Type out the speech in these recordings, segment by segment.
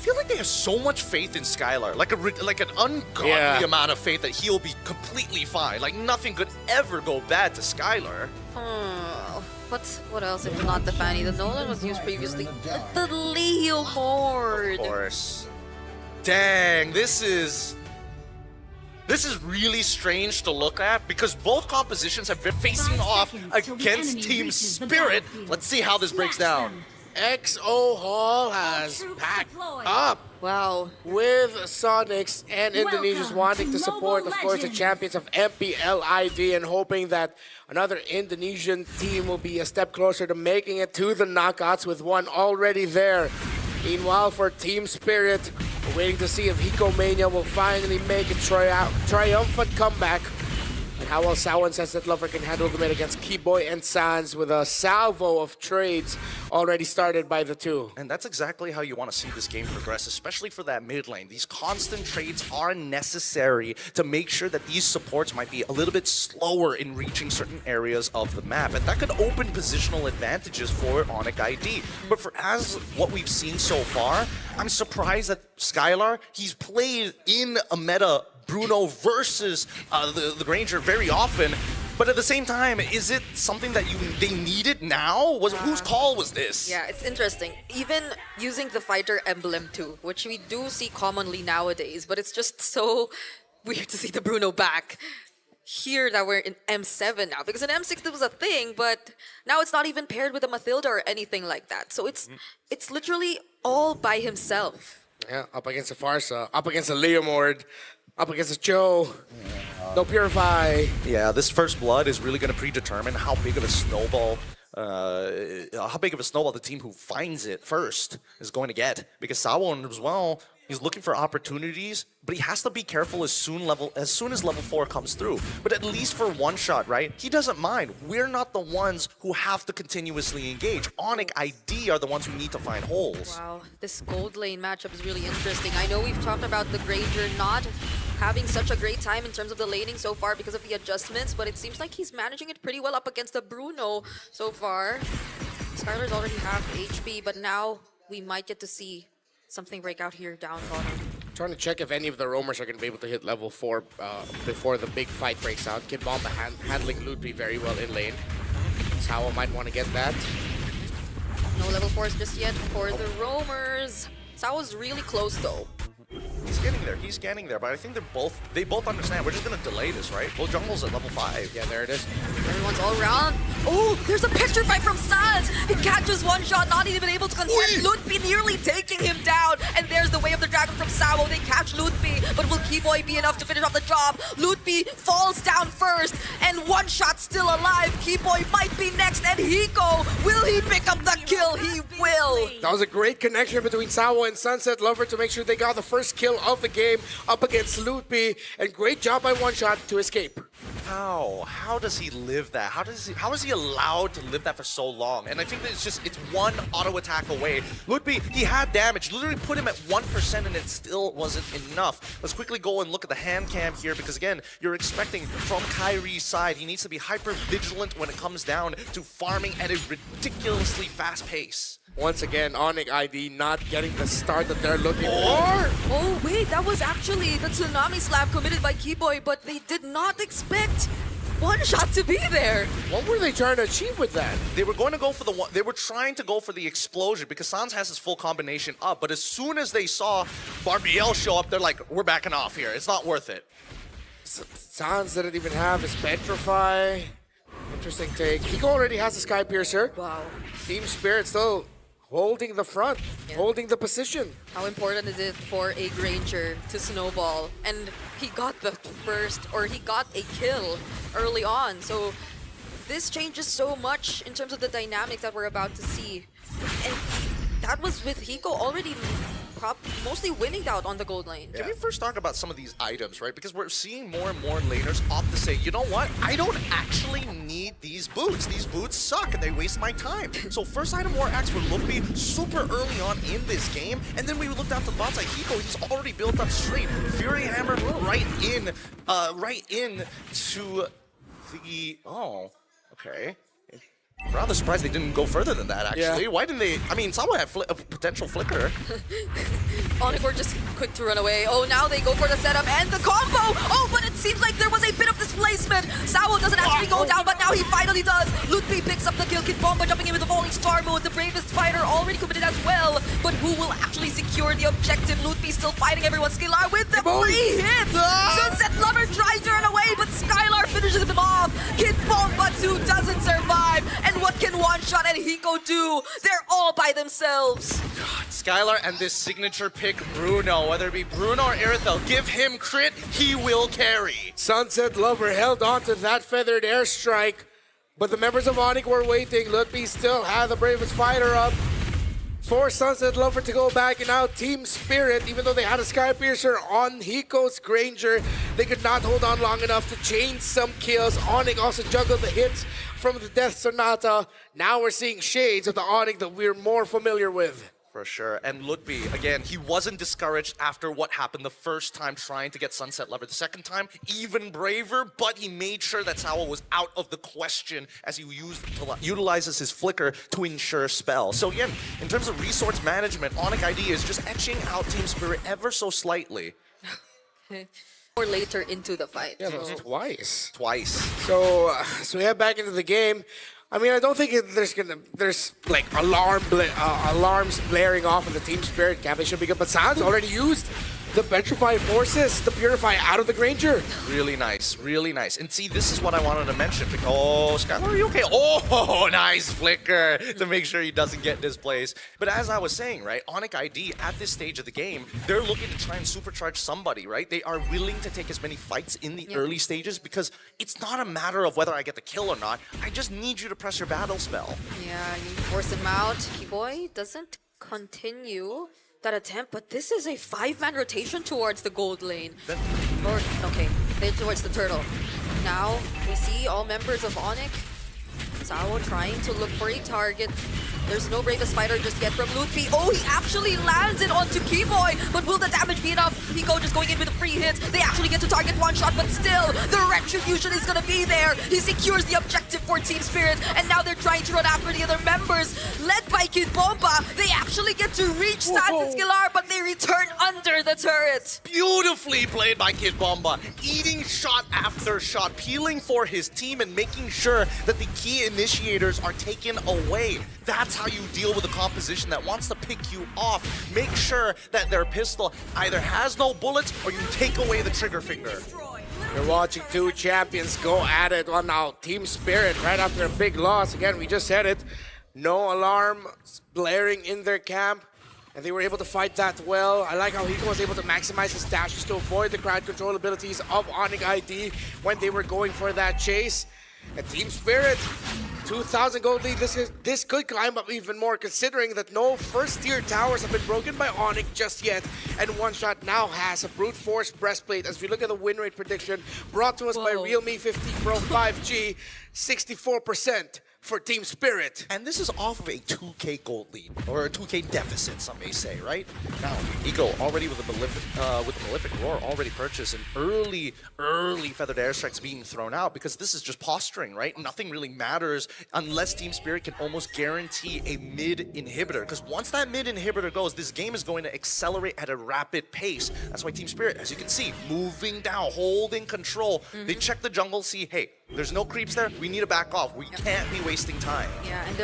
feel like they have so much faith in Skylar, like an ungodly amount of faith that he'll be completely fine. Like nothing could ever go bad to Skylar. What else if not the Fanny? The Nolan was used previously. The Leomord. Of course. Dang, this is really strange to look at because both compositions have been facing off against Team Spirit. Let's see how this breaks down. XO Hall has packed up. Wow. With Sonics and Indonesians wanting to support, of course, the champions of MPLID and hoping that another Indonesian team will be a step closer to making it to the knockouts with one already there. Meanwhile, for Team Spirit, we're waiting to see if Hiko Mania will finally make a triumphant comeback. And how well Sao and Sunset Lover can handle the mid against Keyboy and Sans with a salvo of trades already started by the two. And that's exactly how you want to see this game progress, especially for that mid lane. These constant trades are necessary to make sure that these supports might be a little bit slower in reaching certain areas of the map. And that could open positional advantages for ONIC ID. But for as what we've seen so far, I'm surprised that Skylar, he's played in a meta Bruno versus the Granger very often, but at the same time, is it something that they needed now? Whose call was this? Yeah, it's interesting. Even using the fighter emblem too, which we do see commonly nowadays, but it's just so weird to see the Bruno back. Here that we're in M7 now, because in M6 it was a thing, but now it's not even paired with a Mathilda or anything like that. So it's literally all by himself. Yeah, up against a Farsa, up against a Leomord, up against a Joe, no Purify. Yeah, this first blood is really going to predetermine how big of a snowball the team who finds it first is going to get. Because Sawon as well, he's looking for opportunities, but he has to be careful as soon as level 4 comes through. But at least for one shot, right? He doesn't mind. We're not the ones who have to continuously engage. ONIC ID are the ones who need to find holes. Wow, this gold lane matchup is really interesting. I know we've talked about the Granger not having such a great time in terms of the laning so far because of the adjustments, but it seems like he's managing it pretty well up against the Bruno so far. Skylar's already half HP, but now we might get to see something break out here down bottom. Trying to check if any of the roamers are going to be able to hit level 4 before the big fight breaks out. Kid Bomba handling Ludwig very well in lane. Sao might want to get that. No level 4s just yet for the roamers. Sao's really close though. He's getting there, but I think they both understand. We're just gonna delay this, right? Well, jungle's at level 5. Yeah, there it is. Everyone's all around. Oh, there's a picture fight from Sans. He catches one shot, not even able to contest. Ludwig nearly taking him down. And there's the Way of the Dragon from Sao. They catch Ludwig, but will Keyboy be enough to finish off the job? Ludwig falls down first, and one shot still alive. Keyboy might be next, and Hiko, will he pick up the kill? He will. That was a great connection between Sao and Sunset Lover to make sure they got the first kill of the game up against Ludwig, and great job by one shot to escape. How does he live that? How is he allowed to live that for so long? And I think that it's one auto attack away. Ludwig, he had damage, literally put him at 1% and it still wasn't enough. Let's quickly go and look at the hand cam here because again, you're expecting from Kyrie's side, he needs to be hyper vigilant when it comes down to farming at a ridiculously fast pace. Once again, ONIC ID not getting the start that they're looking for. Oh wait, that was actually the Tsunami Slap committed by Keyboy, but they did not expect one shot to be there. What were they trying to achieve with that? They were going to go for the one. They were trying to go for the explosion because Sans has his full combination up. But as soon as they saw Barbiel show up, they're like, "We're backing off here. It's not worth it." Sans didn't even have his Petrify. Interesting take. He already has a Sky Piercer. Wow. Team Spirit still holding the front, holding the position. How important is it for a Granger to snowball? And he got the first, or he got a kill early on. So this changes so much in terms of the dynamics that we're about to see. And that was with Hiko already mostly winning out on the gold lane. Can we first talk about some of these items, right? Because we're seeing more and more laners opt to say, you know what? I don't actually need these boots. These boots suck and they waste my time. So first item war axe for Luffy super early on in this game. And then we looked down to the bot side. Hiko, he's already built up straight. Fury Hammer right in to the... Oh, okay. Rather surprised they didn't go further than that, actually. Yeah. Why didn't they? I mean, Sawa had a potential flicker. ONIC were just quick to run away. Oh, now they go for the setup and the combo. Oh, but it seems like there was a bit of displacement. Sawo doesn't actually go down, but now he finally does. Lutfi picks up the kill. Kid Bomba jumping in with the falling star mode. The bravest fighter already committed as well. But who will actually secure the objective? Lutfi still fighting everyone. Skylar with the free hit. Sunset Lover tries to run away, but Skylar finishes him off. Kid Bomba 2 doesn't survive. And what can One Shot and Hiko do? They're all by themselves. Skylar and this signature pick, Bruno. Whether it be Bruno or Irithel, give him crit, he will carry. Sunset Lover held on to that feathered airstrike, but the members of ONIC were waiting. Lutfi still had the bravest fighter up for Sunset Lover to go back, and now Team Spirit, even though they had a Sky Piercer on Hiko's Granger, they could not hold on long enough to chain some kills. ONIC also juggled the hits from the Death Sonata. Now we're seeing shades of the ONIC that we're more familiar with. For sure. And Lutfi, again, he wasn't discouraged after what happened the first time trying to get Sunset Lover. The second time, even braver, but he made sure that Sawa was out of the question as he utilizes his flicker to ensure spell. So again, in terms of resource management, ONIC ID is just etching out Team Spirit ever so slightly. Or later into the fight. Yeah, that was twice. Twice. So we head back into the game. I mean, I don't think there's like alarms blaring off in the Team Spirit camp. They should be good, but Sans already used the Petrify Forces to purify out of the Granger. Really nice, really nice. And see, this is what I wanted to mention. Oh, Skylar, are you okay? Oh, nice flicker to make sure he doesn't get displaced. But as I was saying, right, ONIC ID at this stage of the game, they're looking to try and supercharge somebody, right? They are willing to take as many fights in the early stages because it's not a matter of whether I get the kill or not. I just need you to press your battle spell. Yeah, you force him out. Keyboy doesn't continue that attempt, but this is a 5-man rotation towards the gold lane. Okay, they're towards the turtle. Now, we see all members of ONIC. Sawo trying to look for a target. There's no bravest fighter just yet from Lutfi. Oh, he actually lands it onto Keyboy, but will the damage be enough? Hiko just going in with a free hit. They actually get to target One Shot, but still, the retribution is gonna be there. He secures the objective for Team Spirit, and now they're trying to run after the other members. Led by Kid Bomba, they actually get to reach Sans and Skylar, but they return under the turret. Beautifully played by Kid Bomba, eating shot after shot, peeling for his team and making sure that the key initiators are taken away. That's how you deal with a composition that wants to pick you off. Make sure that their pistol either has no bullets or you take away the trigger finger. You're watching two champions go at it. Well, now Team Spirit, right after a big loss, again, we just said it, no alarm blaring in their camp, and they were able to fight that well. I like how Hiko was able to maximize his dashes to avoid the crowd control abilities of ONIC ID when they were going for that chase. And Team Spirit, 2,000 gold lead. This could climb up even more, considering that no first-tier towers have been broken by ONIC just yet. And One Shot now has a brute force breastplate. As we look at the win rate prediction brought to us by Realme 50 Pro 5G, 64% for Team Spirit. And this is off of a 2K gold lead, or a 2K deficit, some may say, right? Now, Eco already with the Malefic Roar already purchased, and early feathered airstrikes being thrown out because this is just posturing, right? Nothing really matters unless Team Spirit can almost guarantee a mid inhibitor, because once that mid inhibitor goes, this game is going to accelerate at a rapid pace. That's why Team Spirit, as you can see, moving down, holding control. They check the jungle, see, hey, there's no creeps there, we need to back off. We can't be wasting time. Yeah, and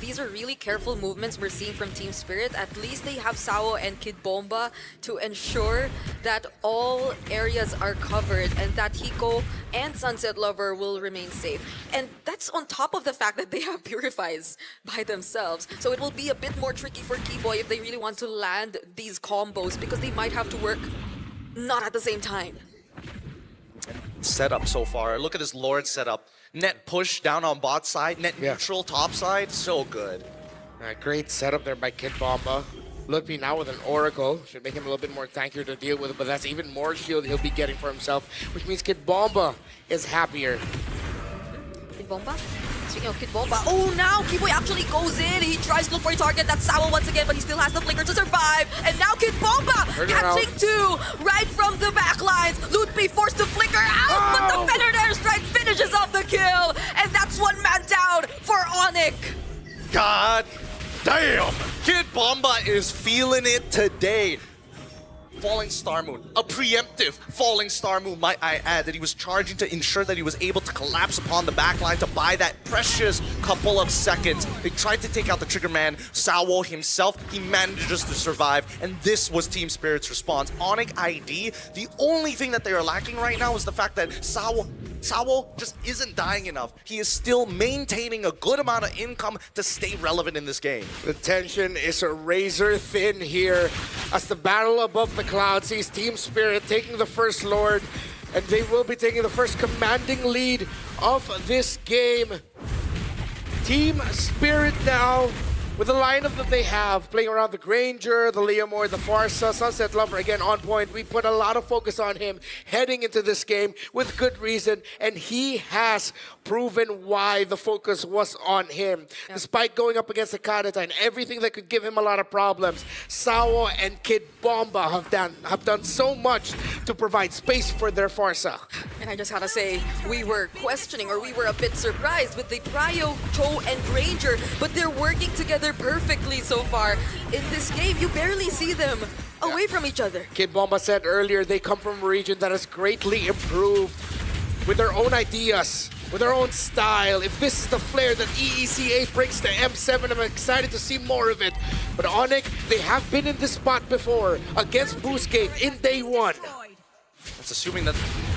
these are really careful movements we're seeing from Team Spirit. At least they have Sawo and Kid Bomba to ensure that all areas are covered and that Hiko and Sunset Lover will remain safe. And that's on top of the fact that they have Purifies by themselves. So it will be a bit more tricky for Keyboy if they really want to land these combos, because they might have to work not at the same time. Setup so far. Look at this Lord setup. Net push down on bot side, net neutral top side. So good. Great setup there by Kid Bomba. Lutfi now with an Oracle. Should make him a little bit more tankier to deal with, but that's even more shield he'll be getting for himself, which means Kid Bomba is happier. Kid Bomba? Speaking of Kid Bomba, oh, now Keyboy actually goes in. He tries to look for a target. That's Sawa once again, but he still has the flicker to survive. And now Kid Bomba catching two right from the back lines. Lutfi forced to flicker out, but the feathered airstrike finishes off the kill. And that's one man down for for ONIC. God damn! Kid Bomba is feeling it today. Falling Star Moon, a preemptive Falling Star Moon, might I add, that he was charging to ensure that he was able to collapse upon the backline to buy that precious couple of seconds. They tried to take out the trigger man, Sawo himself, he manages to survive, and this was Team Spirit's response. ONIC ID, the only thing that they are lacking right now is the fact that Sawo just isn't dying enough. He is still maintaining a good amount of income to stay relevant in this game. The tension is razor thin here as the battle above the clouds sees Team Spirit taking the first Lord, and they will be taking the first commanding lead of this game. Team Spirit now, with the lineup that they have, playing around the Granger, the Leomore, the Farsa, Sunset Lover again on point. We put a lot of focus on him heading into this game with good reason, and he has proven why the focus was on him. Despite going up against the Kanata and everything that could give him a lot of problems, Sawo and Kid Bomba have done so much to provide space for their Farsa. And I just gotta say, we were questioning, or we were a bit surprised with the Pryo, Cho, and Granger, but they're working together perfectly so far. In this game, you barely see them away from each other. Kid Bomba said earlier they come from a region that has greatly improved with their own ideas, with their own style. If this is the flair that EECA brings to M7, I'm excited to see more of it. But ONIC, they have been in this spot before against Boostgate in day one. That's assuming that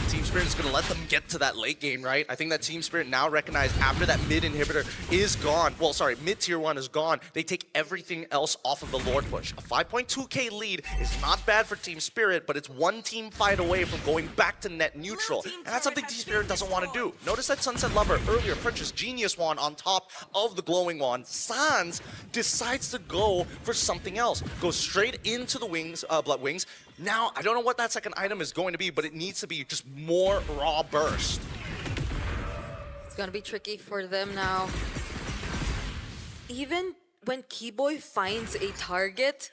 Team Spirit is going to let them get to that late game, right? I think that Team Spirit now recognize after that mid inhibitor is gone, well, sorry, mid tier 1 is gone, they take everything else off of the Lord push. A 5.2k lead is not bad for Team Spirit, but it's one team fight away from going back to net neutral. And that's something Team Spirit doesn't want to do. Notice that Sunset Lover earlier purchased Genius Wand on top of the Glowing Wand. Sans decides to go for something else. Goes straight into the wings, Blood Wings. Now, I don't know what that second item is going to be, but it needs to be just more raw burst. It's gonna be tricky for them now. Even when Keyboy finds a target,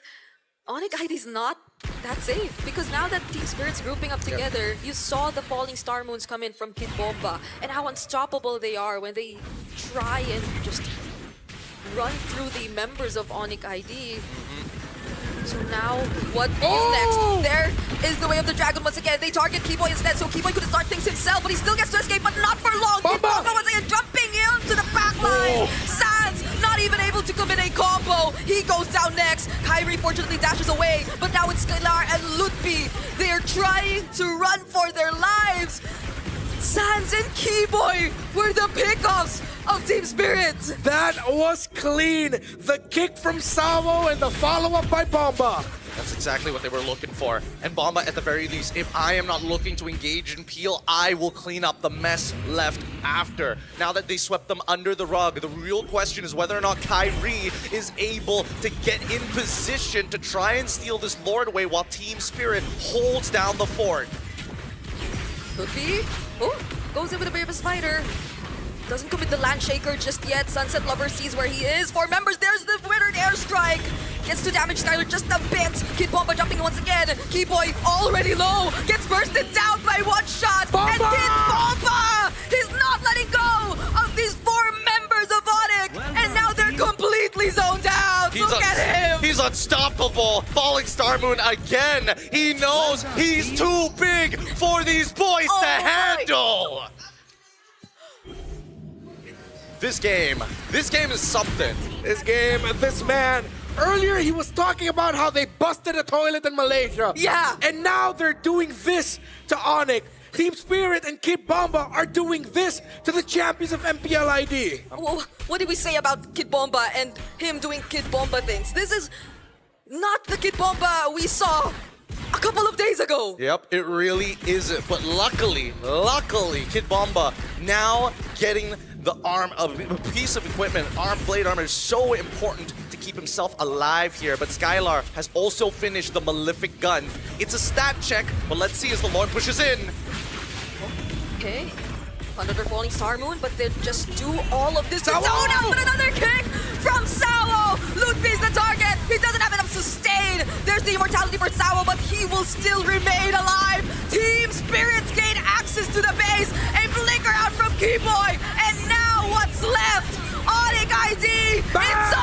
ONIC ID is not that safe, because now that Team Spirit's grouping up together, you saw the falling star moons come in from Kid Bomba and how unstoppable they are when they try and just run through the members of ONIC ID. So now, what is next? There is the way of the dragon once again. They target Keyboy instead, so Keyboy could start things himself, but he still gets to escape, but not for long. Bomba once again jumping into the backline. Sans not even able to commit a combo. He goes down next. Kyrie fortunately dashes away, but now it's Skylar and Lutfi. They are trying to run for their lives. Sans and Keyboy were the pickoffs of Team Spirit. That was clean. The kick from Sawo and the follow-up by Bomba. That's exactly what they were looking for. And Bomba, at the very least, if I am not looking to engage in Peel, I will clean up the mess left after. Now that they swept them under the rug, the real question is whether or not Kyrie is able to get in position to try and steal this Lord away while Team Spirit holds down the fort. Lutfi, goes in with a bit of a spider. Doesn't commit the land shaker just yet. Sunset Lover sees where he is. 4 members, there's the withered airstrike. Gets to damage Skylar just a bit. Kid Bomba jumping once again. Keyboy already low. Gets bursted down by one shot. Bomba! And Kid Bomba! He's not letting go of these 4 members of ONIC. And now they're completely zoned out. Look at him. He's unstoppable. Falling Star Moon again. He knows he's too big for these boys to handle. This game is something. This man. Earlier he was talking about how they busted a toilet in Malaysia. Yeah. And now they're doing this to ONIC. Team Spirit and Kid Bomba are doing this to the champions of MPL ID. Well, what did we say about Kid Bomba and him doing Kid Bomba things? This is not the Kid Bomba we saw a couple of days ago. Yep, it really isn't. But luckily, Kid Bomba now getting the arm of a piece of equipment. Blade armor is so important to keep himself alive here. But Skylar has also finished the Malefic gun. It's a stat check, but let's see as the Lord pushes in. Okay. Another falling star moon, but they just do all of this to Sawo! zone out, but another kick from Sawo. Lutfi's the target. He doesn't have enough sustain. There's the immortality for Sawo, but he will still remain alive. Team Spirits gain access to the base. A flicker out from Keyboy, and now what's left? It's